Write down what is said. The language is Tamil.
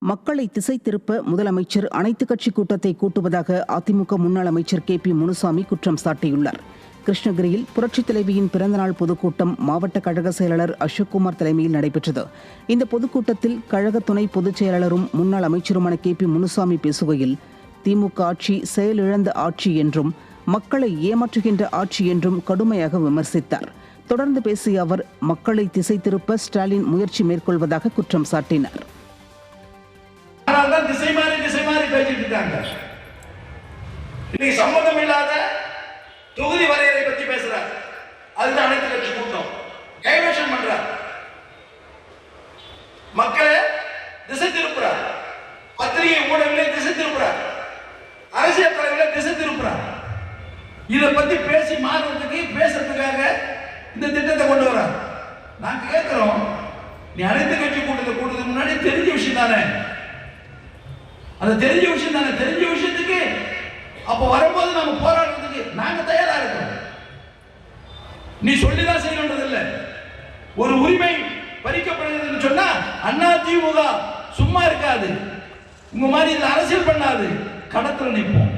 மக்களை திசை திருப்ப முதலமைச்சர் அனைத்துக் கட்சி கூட்டத்தை கூட்டுவதாக அதிமுக முன்னாள் அமைச்சர் KP முனுசாமி குற்றம் சாட்டியுள்ளார். கிருஷ்ணகிரியில் புரட்சித் தலைவியின் பிறந்தநாள் பொதுக்கூட்டம் மாவட்ட கழக செயலாளர் அசோக்குமார் தலைமையில் நடைபெற்றது. இந்த பொதுக்கூட்டத்தில் கழக துணை பொதுச் செயலாளரும் முன்னாள் அமைச்சருமான KP முனுசாமி பேசுகையில், திமுக ஆட்சி செயலிழந்த ஆட்சி என்றும் மக்களை ஏமாற்றுகின்ற ஆட்சி என்றும் கடுமையாக விமர்சித்தார். தொடர்ந்து பேசிய அவர், மக்களை திசை திருப்ப ஸ்டாலின் முயற்சி மேற்கொள்வதாக குற்றம் சாட்டினார். திசை மாறி பேசிட்டு இருக்காங்க. இன்னைக்கு சம்பந்தம் இல்லாத தொகுதி வரையறை பத்தி பேசுறார். அதுதான் அனைத்து கட்சி கூட்டம். டைவர்ஷன் பண்றார், மக்களை திசை திருப்புறார், பத்திரிகை ஊடகங்களை திசை திருப்புறார், அரசியல் தலைவர்களை திசை திருப்புறார். இதை பத்தி பேசி மாறுறதுக்கு பேசுறதுக்காக இந்த திட்டத்தை கொண்டு வர நாங்க கேட்கிறோம். நீ அனைத்து கட்சி கூட்டத்தை கூட்டத்துக்கு முன்னாடி தெரிஞ்ச விஷயம் தானே, அது தெரிஞ்ச விஷயம் தானே. தெரிஞ்ச விஷயத்துக்கு அப்ப வரும்போது நம்ம போராடுறதுக்கு நாங்க தயாரா இருக்கோம். நீ சொல்லிதான் செய்யணுன்றது இல்ல. ஒரு உரிமை பறிக்கப்படுகிறதுன்னு சொன்னா அதிமுக சும்மா இருக்காது. உங்க மாதிரி இதுல அரசியல் பண்ணாது, கடத்துல நிற்போம்.